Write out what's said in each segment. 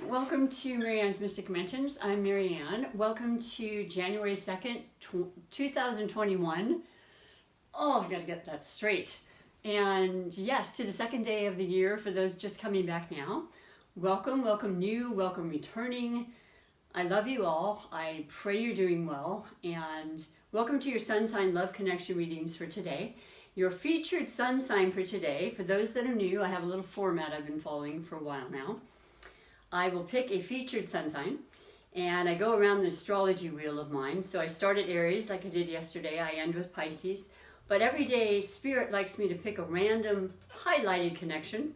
Welcome to MaryAnne's Mystic Mentions. I'm MaryAnne. Welcome to January 2nd, 2021. Oh, I've got to get that straight. And yes, to the second day of the year for those just coming back now. Welcome, welcome new, welcome returning. I love you all. I pray you're doing well. And welcome to your Sun Sign Love Connection readings for today. Your featured sun sign for today, for those that are new, I have a little format I've been following for a while now. I will pick a featured sun sign and I go around the astrology wheel of mine. So I start at Aries like I did yesterday. I end with Pisces. But every day Spirit likes me to pick a random highlighted connection.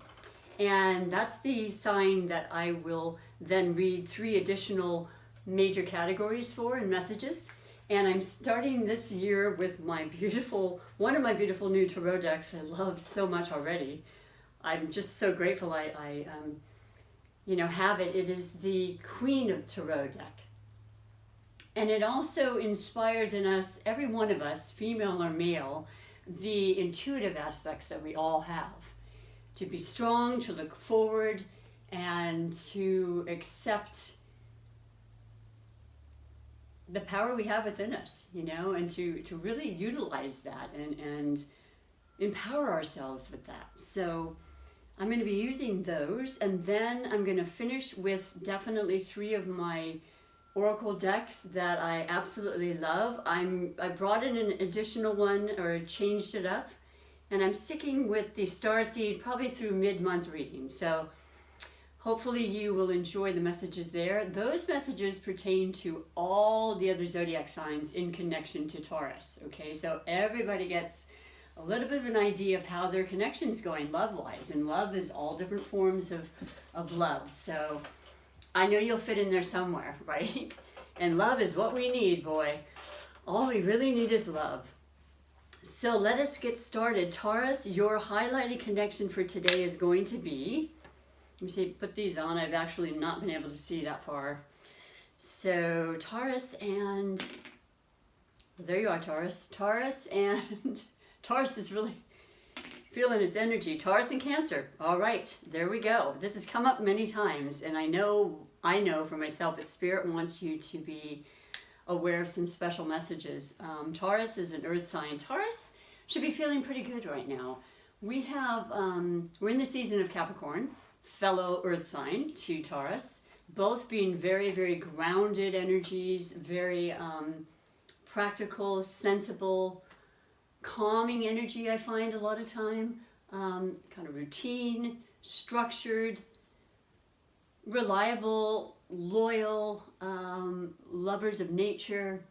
And that's the sign that I will then read 3 additional major categories for and messages. And I'm starting this year with my one of my beautiful new tarot decks I love so much already. I'm just so grateful I have it. It is the Queen of Tarot deck. And it also inspires in us, every one of us, female or male, the intuitive aspects that we all have. To be strong, to look forward, and to accept the power we have within us, and to really utilize that and empower ourselves with that. So I'm going to be using those, and then I'm going to finish with definitely 3 of my Oracle decks that I absolutely love. I brought in an additional one, or changed it up, and I'm sticking with the Starseed probably through mid-month reading. So hopefully you will enjoy the messages there. Those messages pertain to all the other zodiac signs in connection to Taurus. Okay, so everybody gets a little bit of an idea of how their connection's going love-wise. And love is all different forms of love. So I know you'll fit in there somewhere, right? And love is what we need, boy. All we really need is love. So let us get started. Taurus, your highlighted connection for today is going to be, let me see, put these on. I've actually not been able to see that far. So Taurus and, well, there you are, Taurus. Taurus and Taurus is really feeling its energy. Taurus and Cancer. All right, there we go. This has come up many times, and I know for myself that Spirit wants you to be aware of some special messages. Taurus is an earth sign. Taurus should be feeling pretty good right now. We have, we're in the season of Capricorn, fellow earth sign to Taurus, both being very, very grounded energies, very practical, sensible, calming energy. I find a lot of time, kind of routine, structured, reliable, loyal, lovers of nature,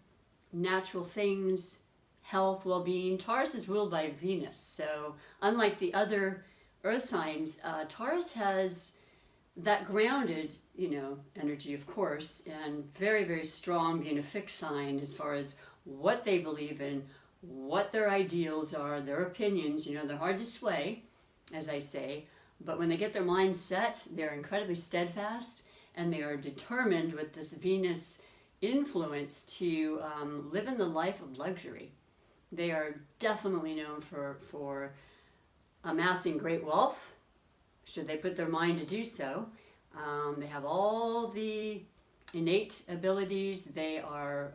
natural things, health, well-being. Taurus is ruled by Venus, so unlike the other earth signs, Taurus has that grounded, energy, of course, and very, very strong, being a fixed sign as far as what they believe in, what their ideals are, their opinions. They're hard to sway, as I say, but when they get their mind set, they're incredibly steadfast, and they are determined with this Venus influence to live in the life of luxury. They are definitely known for amassing great wealth, should they put their mind to do so. They have all the innate abilities. They are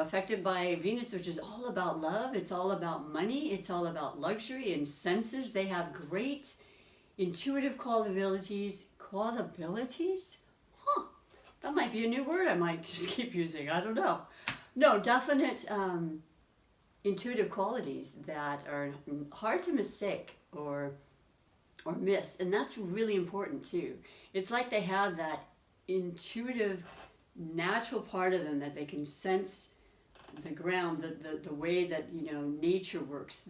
affected by Venus, which is all about love. It's all about money. It's all about luxury and senses. They have great intuitive qualities. Huh, that might be a new word I might just keep using. I don't know. No, definite intuitive qualities that are hard to mistake or miss. And that's really important too. It's like they have that intuitive natural part of them that they can sense the ground, the way that nature works,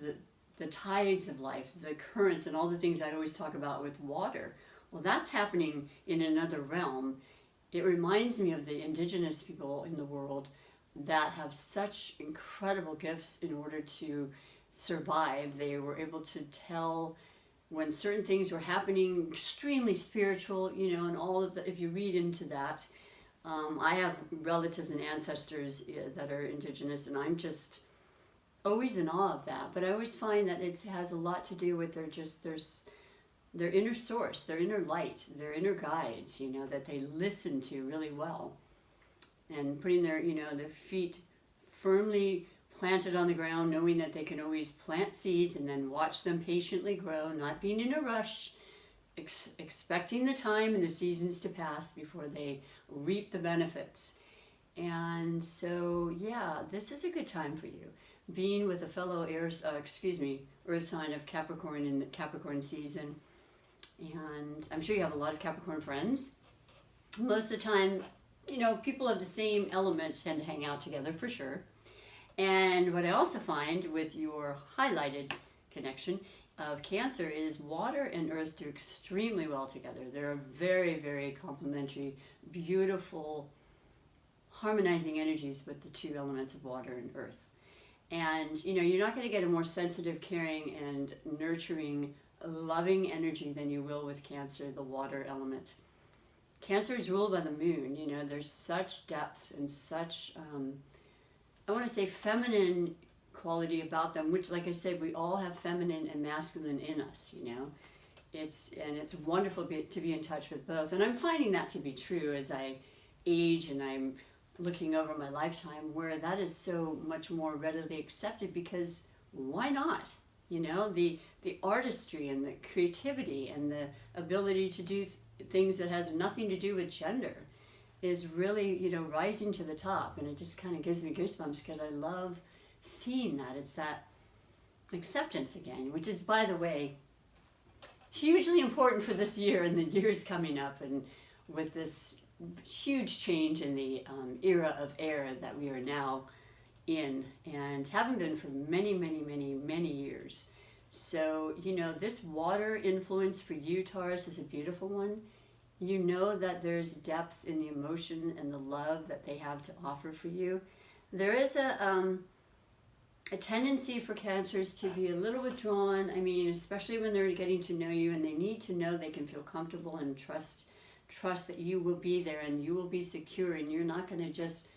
the tides of life, the currents, and all the things I always talk about with water. Well, that's happening in another realm. It reminds me of the indigenous people in the world that have such incredible gifts in order to survive. They were able to tell when certain things were happening, extremely spiritual, and all of the, if you read into that, I have relatives and ancestors that are indigenous, and I'm just always in awe of that. But I always find that it has a lot to do with their their inner source, their inner light, their inner guides, you know, that they listen to really well. And putting their, you know, their feet firmly planted on the ground, knowing that they can always plant seeds and then watch them patiently grow, not being in a rush, expecting the time and the seasons to pass before they reap the benefits. And so, yeah, this is a good time for you. Being with a fellow Earth sign of Capricorn in the Capricorn season. And I'm sure you have a lot of Capricorn friends. Most of the time, you know, people of the same element tend to hang out together for sure. And what I also find with your highlighted connection of Cancer is water and earth do extremely well together. They're very, very complementary, beautiful, harmonizing energies with the two elements of water and earth. And, you know, you're not going to get a more sensitive, caring, and nurturing, loving energy than you will with Cancer, the water element. Cancer is ruled by the moon. You know, there's such depth and such, I want to say, feminine quality about them, which, like I said, we all have feminine and masculine in us, you know. It's wonderful to be in touch with both. And I'm finding that to be true as I age and I'm looking over my lifetime, where that is so much more readily accepted, because why not? You know, the artistry and the creativity and the ability to do things that has nothing to do with gender is really, you know, rising to the top. And it just kind of gives me goosebumps, because I love seeing that. It's that acceptance again, which is, by the way, hugely important for this year and the years coming up, and with this huge change in the era of air that we are now in and haven't been for many, many, many, many years. So, you know, this water influence for you, Taurus, is a beautiful one. You know that there's depth in the emotion and the love that they have to offer for you. There is a tendency for Cancers to be a little withdrawn. I mean, especially when they're getting to know you, and they need to know they can feel comfortable and trust that you will be there and you will be secure, and you're not going to just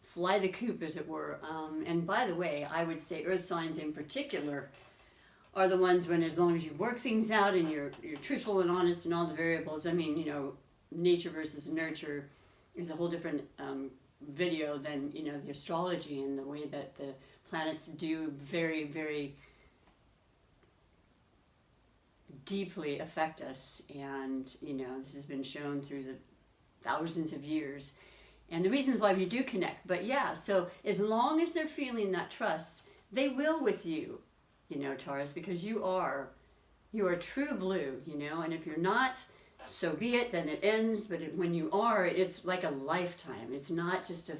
fly the coop, as it were. And by the way, I would say earth signs in particular are the ones when, as long as you work things out and you're truthful and honest in all the variables. I mean, you know, nature versus nurture is a whole different video than, you know, the astrology and the way that the planets do very, very deeply affect us. And, you know, this has been shown through the thousands of years, and the reasons why we do connect. But yeah, so as long as they're feeling that trust, they will with you, you know, Taurus, because you are true blue, you know. And if you're not, so be it, then it ends. But when you are, it's like a lifetime. It's not just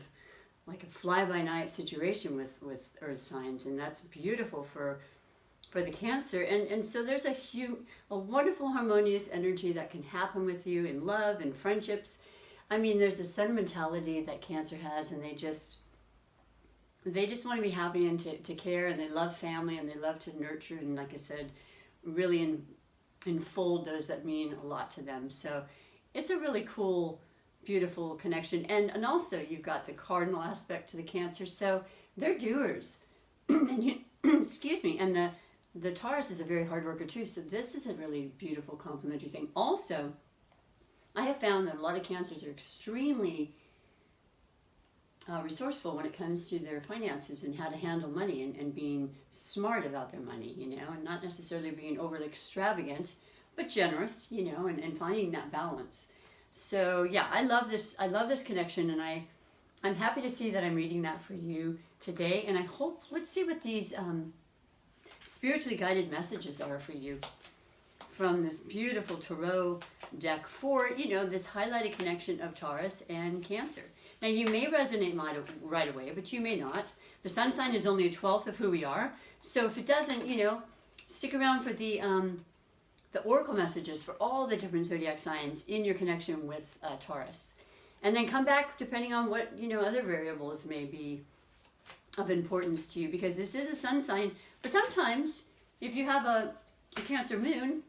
like a fly-by-night situation with earth signs, and that's beautiful for the Cancer. And so there's a wonderful harmonious energy that can happen with you in love and friendships. I mean, there's a sentimentality that Cancer has, and they just want to be happy and to care, and they love family, and they love to nurture, and like I said, really enfold those that mean a lot to them. So it's a really cool, beautiful connection. And also you've got the cardinal aspect to the Cancer, so they're doers. And excuse me, and the Taurus is a very hard worker too, so this is a really beautiful complementary thing. Also, I have found that a lot of Cancers are extremely resourceful when it comes to their finances and how to handle money, and being smart about their money, you know, and not necessarily being overly extravagant, but generous, you know, and finding that balance. So yeah, I love this connection, and I'm happy to see that I'm reading that for you today. And I hope, let's see what these spiritually guided messages are for you from this beautiful tarot deck for, you know, this highlighted connection of Taurus and Cancer. Now, you may resonate right away, but you may not. The sun sign is only a 12th of who we are. So if it doesn't, you know, stick around for the oracle messages for all the different zodiac signs in your connection with Taurus. And then come back depending on what, you know, other variables may be of importance to you, because this is a sun sign. But sometimes, if you have a Cancer moon,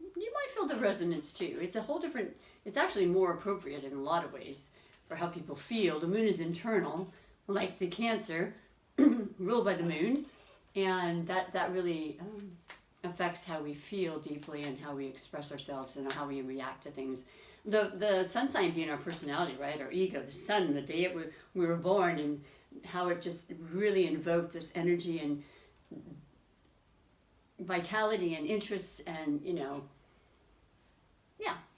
you might feel the resonance too. It's a whole different, it's actually more appropriate in a lot of ways for how people feel. The moon is internal, like the Cancer, ruled by the moon, and that really affects how we feel deeply and how we express ourselves and how we react to things. The sun sign being our personality, right? Our ego, the sun, the day we were born, and how it just really invoked this energy and vitality and interests and,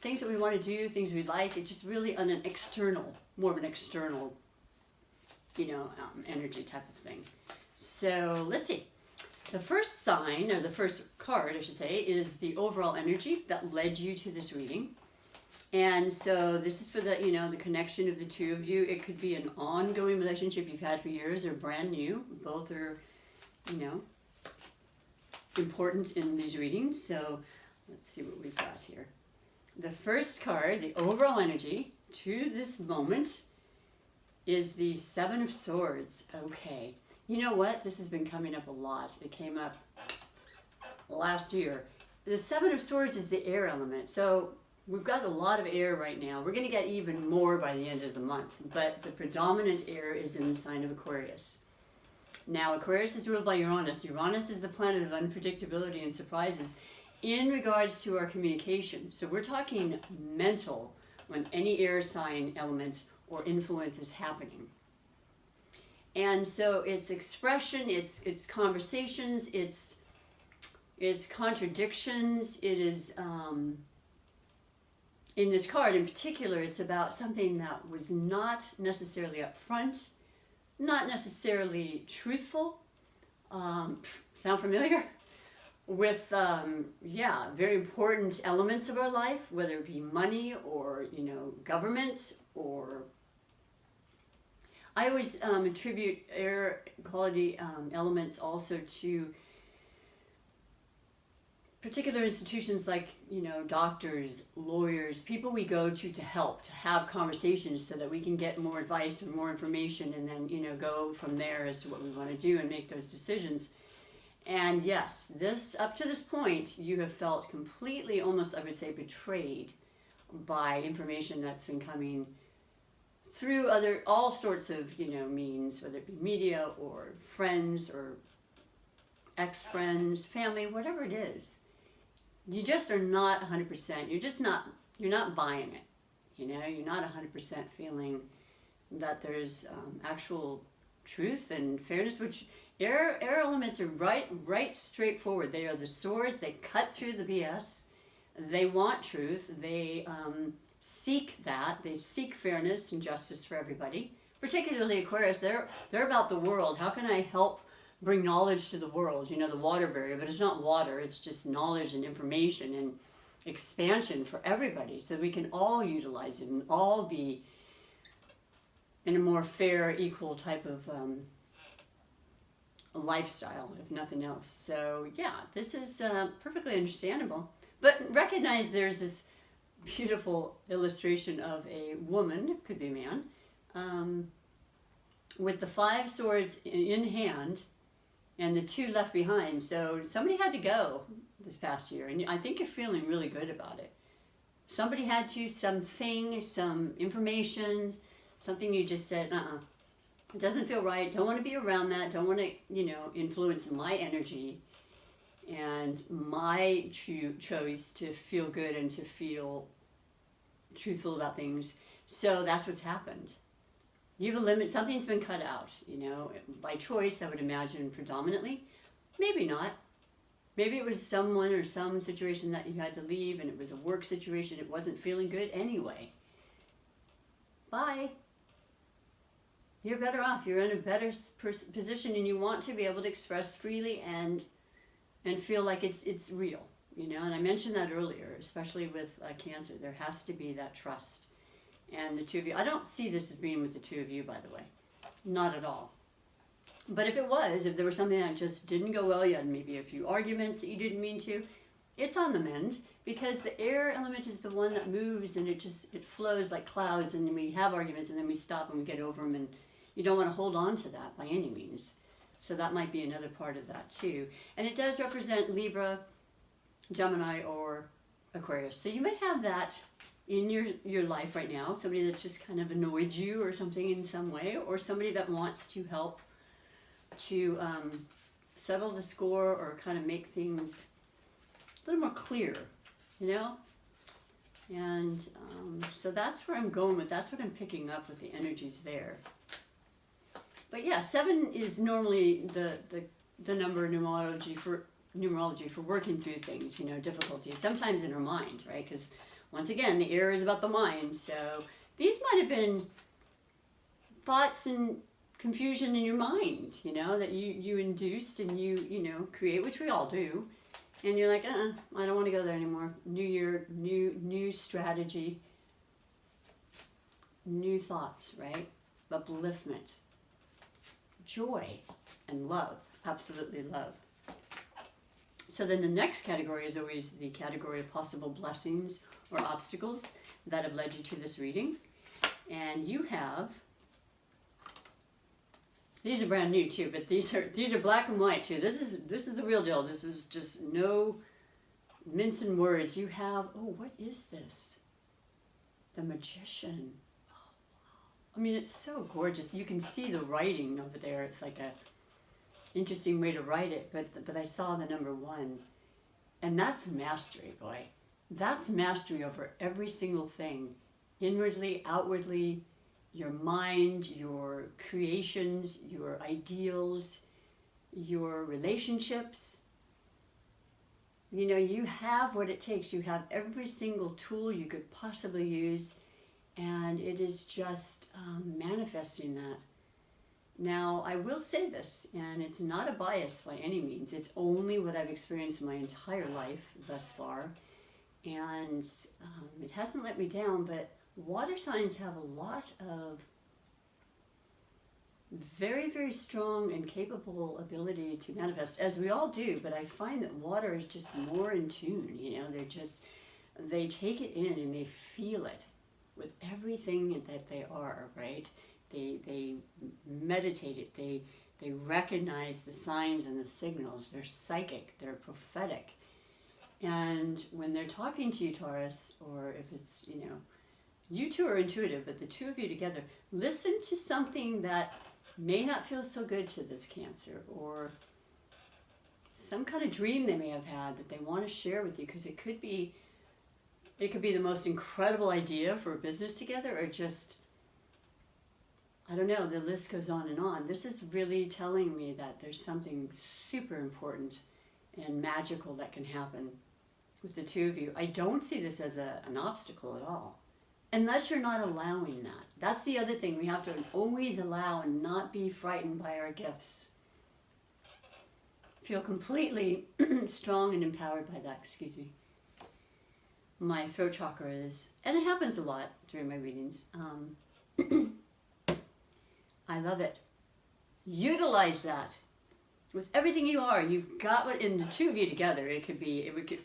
things that we want to do, things we like. It's just really on an external, more of an external, energy type of thing. So let's see. The first sign, or the first card, I should say, is the overall energy that led you to this reading. And so this is for the, the connection of the two of you. It could be an ongoing relationship you've had for years or brand new. Both are, important in these readings. So let's see what we've got here. The first card, the overall energy to this moment, is the Seven of Swords. Okay. You know what? This has been coming up a lot. It came up last year. The Seven of Swords is the air element. So we've got a lot of air right now. We're going to get even more by the end of the month. But the predominant air is in the sign of Aquarius. Now, Aquarius is ruled by Uranus. Uranus is the planet of unpredictability and surprises in regards to our communication. So we're talking mental when any air sign element or influence is happening. And so it's expression, it's conversations, it's contradictions. It is, in this card in particular, it's about something that was not necessarily upfront, not necessarily truthful. Sound familiar? With, very important elements of our life, whether it be money or, government or... I always attribute air quality elements also to particular institutions like, doctors, lawyers, people we go to help, to have conversations so that we can get more advice and more information and then, go from there as to what we want to do and make those decisions. And yes, up to this point, you have felt completely, almost I would say, betrayed by information that's been coming through all sorts of, means, whether it be media or friends or ex-friends, family, whatever it is. You just are not 100%. You're not buying it. You're not 100% feeling that there's actual truth and fairness, which air elements are right straightforward. They are the swords. They cut through the BS. They want truth. They seek that. They seek fairness and justice for everybody. Particularly Aquarius, they're about the world. How can I help bring knowledge to the world? The water barrier, but it's not water. It's just knowledge and information and expansion for everybody so we can all utilize it and all be in a more fair, equal type of lifestyle, if nothing else. So yeah, this is perfectly understandable. But recognize there's this beautiful illustration of a woman, could be a man, with the 5 swords in hand and the 2 left behind. So somebody had to go this past year, and I think you're feeling really good about it. Somebody had to, something, some information, something you just said, it doesn't feel right, don't want to be around that, don't want to, influence my energy and my choice to feel good and to feel truthful about things. So that's what's happened. You have a limit, something's been cut out, by choice, I would imagine predominantly. Maybe not. Maybe it was someone or some situation that you had to leave and it was a work situation, it wasn't feeling good anyway. Bye. You're better off. You're in a better position and you want to be able to express freely and feel like it's real, and I mentioned that earlier, especially with Cancer. There has to be that trust. And the two of you, I don't see this as being with the two of you, by the way. Not at all. But if there was something that just didn't go well, you had maybe a few arguments that you didn't mean to, it's on the mend, because the air element is the one that moves and it flows like clouds, and then we have arguments and then we stop and we get over them, and you don't want to hold on to that by any means. So that might be another part of that too. And it does represent Libra, Gemini, or Aquarius. So you may have that in your life right now, somebody that's just kind of annoyed you or something in some way, or somebody that wants to help to settle the score or kind of make things little more clear, you know? And so that's where I'm going with, that's what I'm picking up with the energies there. But yeah, 7 is normally the number of numerology for working through things, you know, difficulties, sometimes in our mind, right? Because once again, the error is about the mind. So these might have been thoughts and confusion in your mind, you know, that you induced and you know, create, which we all do. And you're like, I don't want to go there anymore. New year, new strategy, new thoughts, right? Upliftment, joy, and love. Absolutely love. So then the next category is always the category of possible blessings or obstacles that have led you to this reading. And you have, these are brand new too, but these are black and white too. This is the real deal. This is just no mincing words. You have, oh, what is this? The Magician. Oh, wow. I mean, it's so gorgeous. You can see the writing over there. It's like a interesting way to write it, but I saw the number 1, and that's mastery, boy. That's mastery over every single thing, inwardly, outwardly, your mind, your creations, your ideals, your relationships. You know, you have what it takes. You have every single tool you could possibly use, and it is just manifesting that. Now, I will say this, and it's not a bias by any means. It's only what I've experienced my entire life thus far. And it hasn't let me down, but water signs have a lot of very, very strong and capable ability to manifest, as we all do. But I find that water is just more in tune, you know. They take it in and they feel it with everything that they are, right? They meditate it, they recognize the signs and the signals. They're psychic, they're prophetic. And when they're talking to you, Taurus, or if it's, you know, you two are intuitive, but the two of you together, listen to something that may not feel so good to this Cancer, or some kind of dream they may have had that they want to share with you, because it could be the most incredible idea for a business together, or just, I don't know, the list goes on and on. This is really telling me that there's something super important and magical that can happen with the two of you. I don't see this as an obstacle at all, unless you're not allowing that. That's the other thing. We have to always allow and not be frightened by our gifts. Feel completely strong and empowered by that. Excuse me. My throat chakra is, and it happens a lot during my readings. I love it. Utilize that. With everything you are, you've got what, in the two of you together,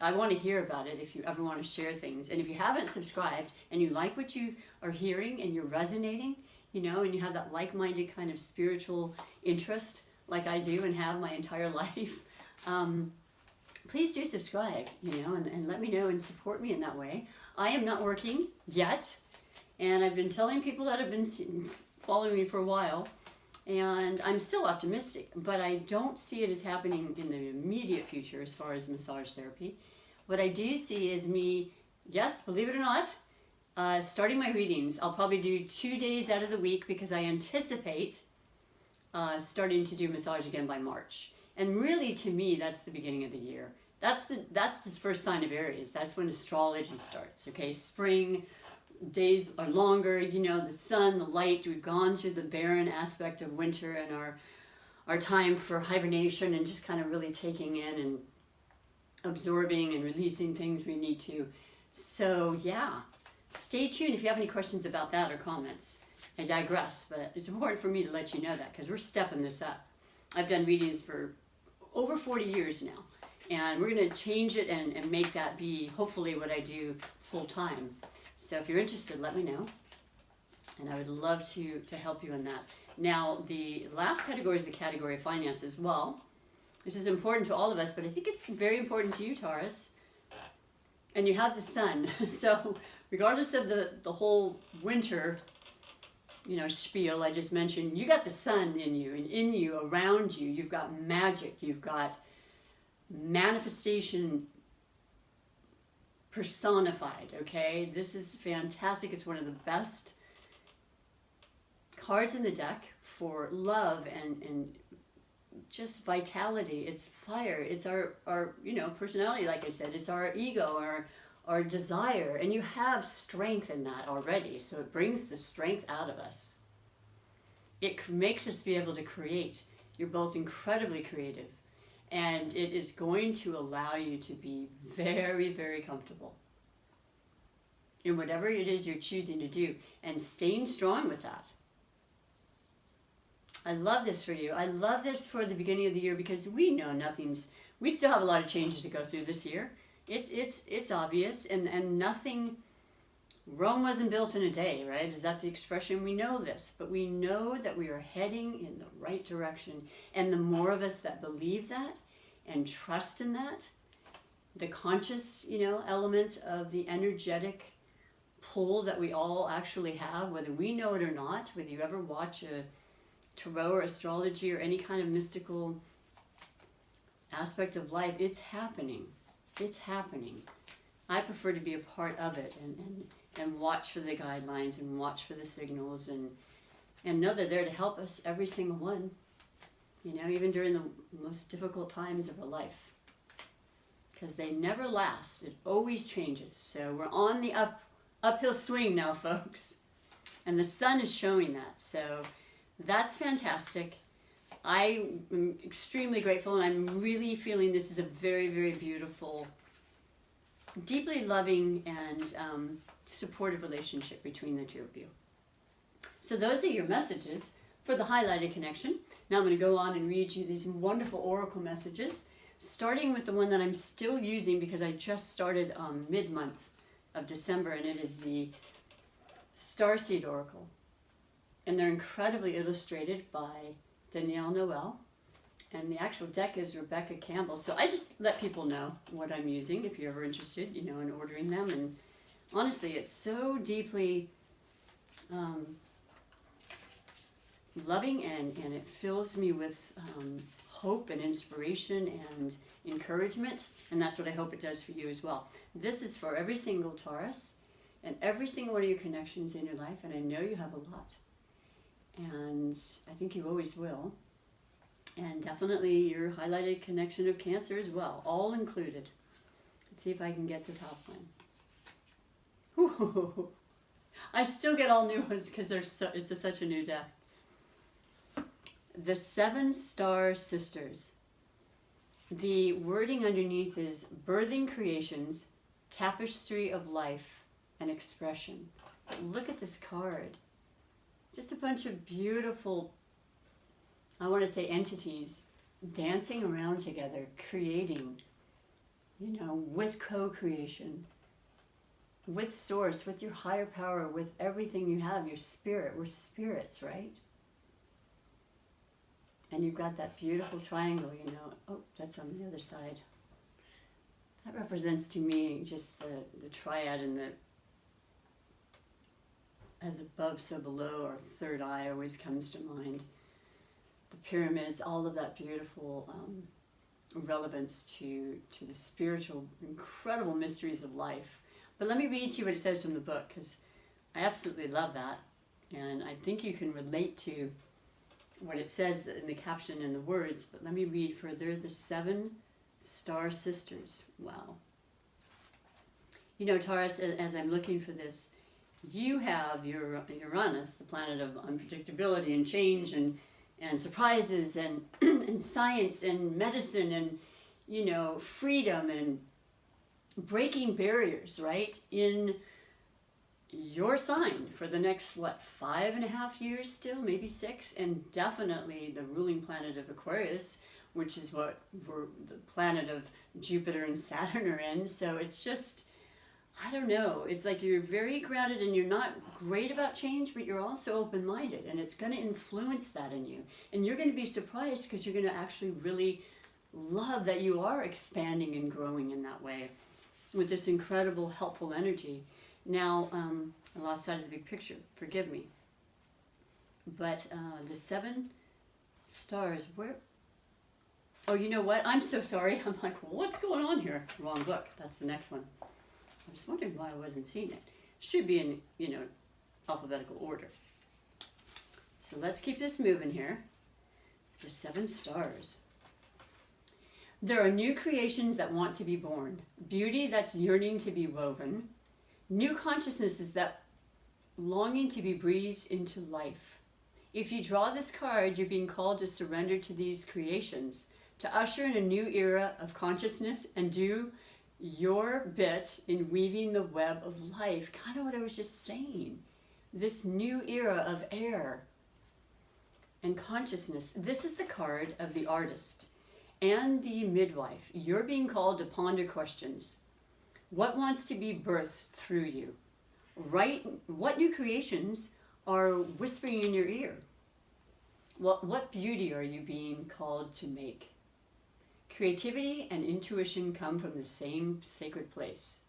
I want to hear about it if you ever want to share things. And if you haven't subscribed and you like what you are hearing and you're resonating, you know, and you have that like-minded kind of spiritual interest like I do and have my entire life, please do subscribe, you know, and let me know and support me in that way. I am not working yet, and I've been telling people that have been following me for a while, and I'm still optimistic, but I don't see it as happening in the immediate future as far as massage therapy. What I do see is me, yes, believe it or not, starting my readings. I'll probably do 2 days out of the week, because I anticipate starting to do massage again by March. And really, to me, that's the beginning of the year. That's the first sign of Aries. That's when astrology starts, okay? Spring, days are longer, you know, the sun, the light. We've gone through the barren aspect of winter and our time for hibernation and just kind of really taking in and absorbing and releasing things we need to. So yeah, stay tuned if you have any questions about that or comments. I digress, but it's important for me to let you know that, because we're stepping this up. I've done readings for over 40 years now, and we're going to change it and make that be hopefully what I do full time. So if you're interested, let me know, and I would love to help you in that. Now, the last category is the category of finances. Well, this is important to all of us, but I think it's very important to you, Taurus. And you have the sun, so regardless of the whole winter, you know, spiel I just mentioned, you got the sun in you, and in you, around you, you've got magic, you've got manifestation personified, okay? This is fantastic. It's one of the best cards in the deck for love and just vitality. It's fire. It's our personality, like I said. It's our ego, our desire. And you have strength in that already. So it brings the strength out of us. It makes us be able to create. You're both incredibly creative. And it is going to allow you to be very, very comfortable in whatever it is you're choosing to do. And staying strong with that. I love this for you. I love this for the beginning of the year because we know we still have a lot of changes to go through this year. It's obvious and nothing, Rome wasn't built in a day, right? Is that the expression? We know this, but we know that we are heading in the right direction. And the more of us that believe that and trust in that, the conscious, element of the energetic pull that we all actually have, whether we know it or not, whether you ever watch a tarot or astrology or any kind of mystical aspect of life, it's happening. It's happening. I prefer to be a part of it and watch for the guidelines and watch for the signals and know they're there to help us, every single one, even during the most difficult times of our life. Because they never last. It always changes. So we're on the uphill swing now, folks. And the sun is showing that. So that's fantastic. I am extremely grateful, and I'm really feeling this is a very, very beautiful, deeply loving and supportive relationship between the two of you. So those are your messages for the highlighted connection. Now I'm going to go on and read you these wonderful oracle messages, starting with the one that I'm still using because I just started mid-month of December, and it is the Starseed Oracle. And they're incredibly illustrated by Danielle Noel. And the actual deck is Rebecca Campbell. So I just let people know what I'm using if you're ever interested, in ordering them. And honestly, it's so deeply loving and it fills me with hope and inspiration and encouragement. And that's what I hope it does for you as well. This is for every single Taurus and every single one of your connections in your life. And I know you have a lot. And I think you always will. And definitely your highlighted connection of Cancer as well, all included. Let's see if I can get the top one. Ooh. I still get all new ones because it's such a new deck. The 7 Star Sisters. The wording underneath is birthing creations, tapestry of life and expression. Look at this card. Just a bunch of beautiful, I want to say entities, dancing around together, creating, with co-creation, with source, with your higher power, with everything you have, your spirit. We're spirits, right? And you've got that beautiful triangle, Oh, that's on the other side. That represents to me just the triad and the as above, so below, or third eye always comes to mind. The pyramids, all of that beautiful relevance to the spiritual, incredible mysteries of life. But let me read to you what it says from the book, because I absolutely love that. And I think you can relate to what it says in the caption and the words. But let me read further. The 7 Star Sisters. Wow. Taurus, as I'm looking for this, you have your Uranus, the planet of unpredictability and change and surprises and and science and medicine and freedom and breaking barriers, right? In your sign for the next 5.5 years still, maybe 6, and definitely the ruling planet of Aquarius, which is what the planet of Jupiter and Saturn are in. So it's just, I don't know, it's like you're very grounded and you're not great about change, but you're also open-minded, and it's going to influence that in you. And you're going to be surprised because you're going to actually really love that you are expanding and growing in that way with this incredible, helpful energy. Now, I lost sight of the big picture. Forgive me. But the 7 stars, where? Oh, you know what? I'm so sorry. I'm like, what's going on here? Wrong book. That's the next one. I was wondering why I wasn't seeing it. Should be in, alphabetical order. So let's keep this moving here. The 7 stars. There are new creations that want to be born, beauty that's yearning to be woven, new consciousnesses that longing to be breathed into life. If you draw this card, you're being called to surrender to these creations, to usher in a new era of consciousness and do your bit in weaving the web of life. Kind of what I was just saying. This new era of air and consciousness. This is the card of the artist and the midwife. You're being called to ponder questions. What wants to be birthed through you? Right? What new creations are whispering in your ear? What beauty are you being called to make? Creativity and intuition come from the same sacred place.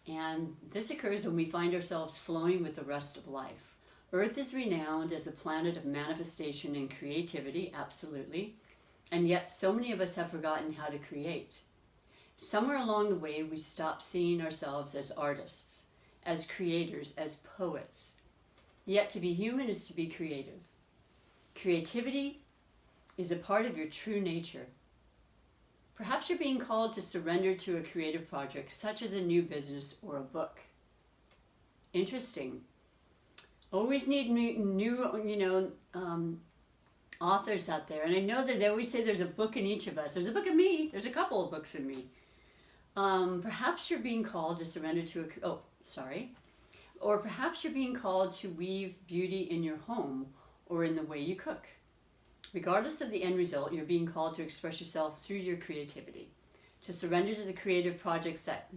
And this occurs when we find ourselves flowing with the rest of life. Earth is renowned as a planet of manifestation and creativity, absolutely. And yet so many of us have forgotten how to create. Somewhere along the way, we stop seeing ourselves as artists, as creators, as poets. Yet to be human is to be creative. Creativity is a part of your true nature. Perhaps you're being called to surrender to a creative project, such as a new business or a book. Interesting. Always need new authors out there. And I know that they always say there's a book in each of us. There's a book in me. There's a couple of books in me. Perhaps you're being called to surrender to or perhaps you're being called to weave beauty in your home or in the way you cook. Regardless of the end result, you're being called to express yourself through your creativity, to surrender to the creative projects that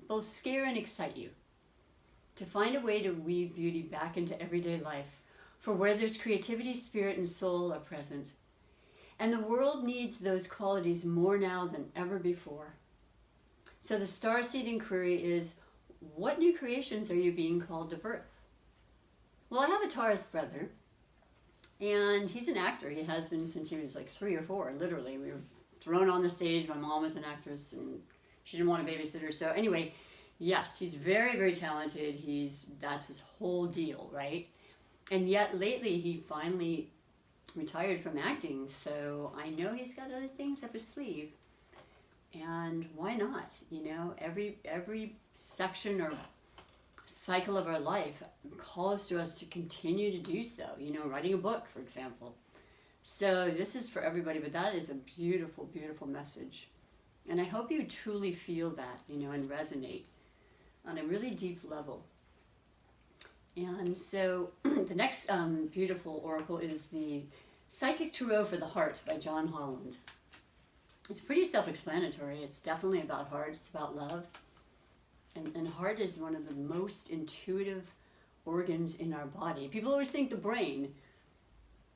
both scare and excite you, to find a way to weave beauty back into everyday life, for where there's creativity, spirit, and soul are present. And the world needs those qualities more now than ever before. So the Starseed inquiry is, what new creations are you being called to birth? Well, I have a Taurus brother, and he's an actor. He has been since he was like 3 or 4, literally. We were thrown on the stage. My mom was an actress, and she didn't want a babysitter. So anyway, yes, he's very, very talented. That's his whole deal, right? And yet lately he finally retired from acting, so I know he's got other things up his sleeve. And why not? Every section or cycle of our life calls to us to continue to do so. Writing a book, for example. So this is for everybody, but that is a beautiful, beautiful message. And I hope you truly feel that, and resonate on a really deep level. And so the next beautiful oracle is the Psychic Tarot for the Heart by John Holland. It's pretty self-explanatory. It's definitely about heart. It's about love. And heart is one of the most intuitive organs in our body. People always think the brain.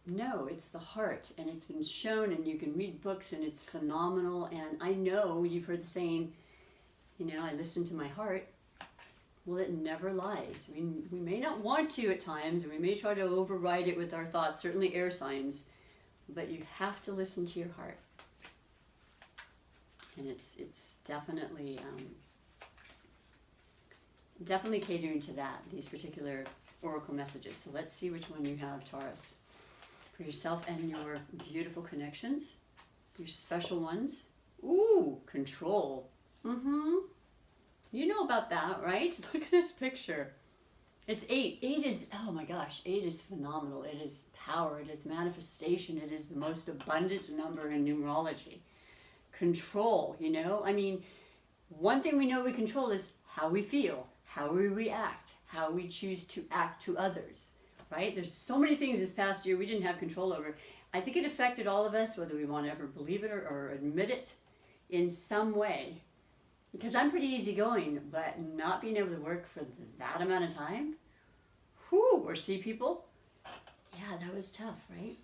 No, it's the heart. And it's been shown, and you can read books, and it's phenomenal. And I know you've heard the saying, I listen to my heart. Well, it never lies. We may not want to at times, or we may try to override it with our thoughts, certainly air signs, but you have to listen to your heart. And it's definitely catering to that, these particular oracle messages. So let's see which one you have, Taurus, for yourself and your beautiful connections, your special ones. Ooh, control. You know about that, right? Look at this picture. It's 8. 8 is, oh my gosh, 8 is phenomenal. It is power. It is manifestation. It is the most abundant number in numerology. Control, one thing we know we control is how we feel, how we react, how we choose to act to others, right? There's so many things this past year we didn't have control over. I think it affected all of us, whether we want to ever believe it or admit it in some way. Because I'm pretty easygoing, but not being able to work for that amount of time, or see people, yeah, that was tough, right?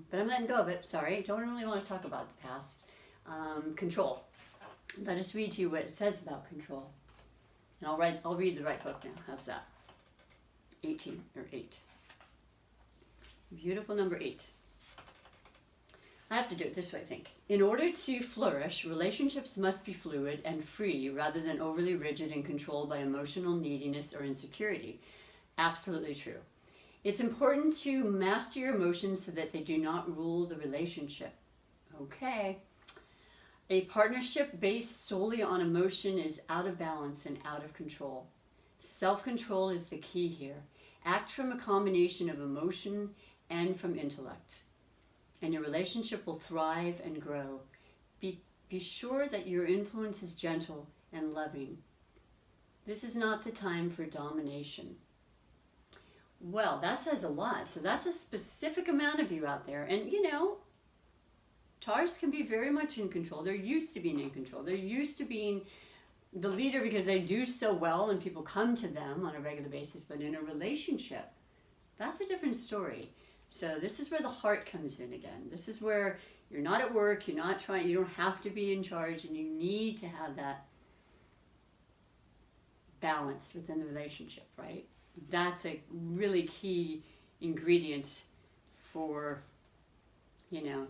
But I'm letting go of it, sorry. Don't really want to talk about the past. Control. Let us read to you what it says about control. And I'll read the right book now. How's that? 18, or 8. Beautiful number 8. I have to do it this way, I think. In order to flourish, relationships must be fluid and free rather than overly rigid and controlled by emotional neediness or insecurity. Absolutely true. It's important to master your emotions so that they do not rule the relationship. Okay. A partnership based solely on emotion is out of balance and out of control. Self-control is the key here. Act from a combination of emotion and from intellect, and your relationship will thrive and grow. Be sure that your influence is gentle and loving. This is not the time for domination. Well, that says a lot. So that's a specific amount of you out there. And you know, Taurus can be very much in control. They're used to being in control. They're used to being the leader because they do so well and people come to them on a regular basis. But in a relationship, that's a different story. So this is where the heart comes in again. This is where you're not at work, you're not trying, you don't have to be in charge, and you need to have that balance within the relationship, right? That's a really key ingredient for, you know,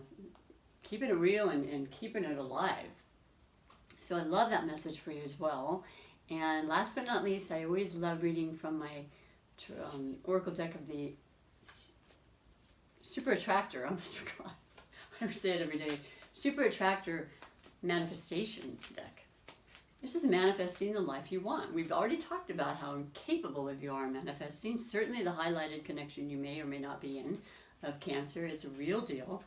keeping it real and keeping it alive. So I love that message for you as well. And last but not least, I always love reading from my Oracle deck of the Super Attractor. I almost forgot. I say it every day. Super Attractor Manifestation deck. This is manifesting the life you want. We've already talked about how capable of you are manifesting. Certainly the highlighted connection you may or may not be in of Cancer. It's a real deal.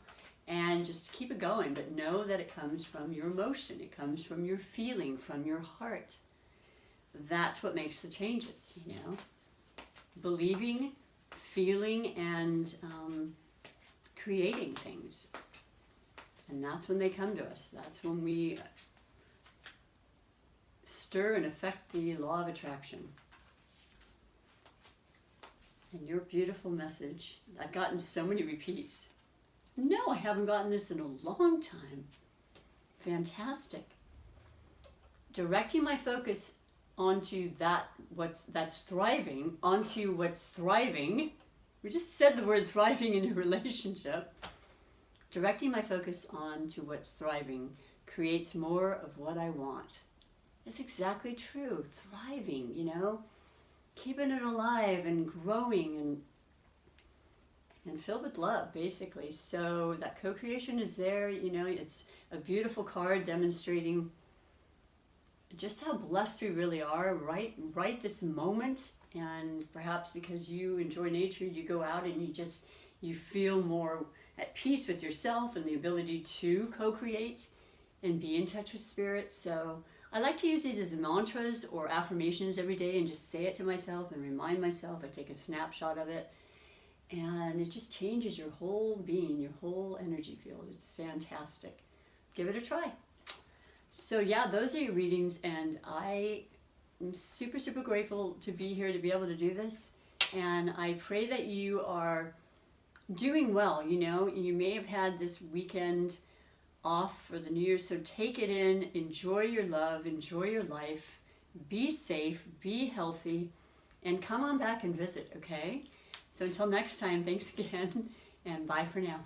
And just keep it going, but know that it comes from your emotion. It comes from your feeling, from your heart. That's what makes the changes, you know. Believing, feeling, and creating things. And that's when they come to us. That's when we stir and affect the law of attraction. And your beautiful message, I've gotten so many repeats. No, I haven't gotten this in a long time. Fantastic. Directing my focus onto that's thriving, onto what's thriving. We just said the word thriving in a relationship. Directing my focus onto what's thriving creates more of what I want. It's exactly true. Thriving, you know, keeping it alive and growing and filled with love, basically. So that co-creation is there, you know, it's a beautiful card demonstrating just how blessed we really are right this moment. And perhaps because you enjoy nature, you go out and you feel more at peace with yourself and the ability to co-create and be in touch with spirit. So I like to use these as mantras or affirmations every day and just say it to myself and remind myself. I take a snapshot of it. And it just changes your whole being, your whole energy field. It's fantastic. Give it a try. So yeah, those are your readings, and I am super, super grateful to be here, to be able to do this. And I pray that you are doing well. You know, you may have had this weekend off for the New Year, so take it in, enjoy your love, enjoy your life, be safe, be healthy, and come on back and visit, okay? So until next time, thanks again, and bye for now.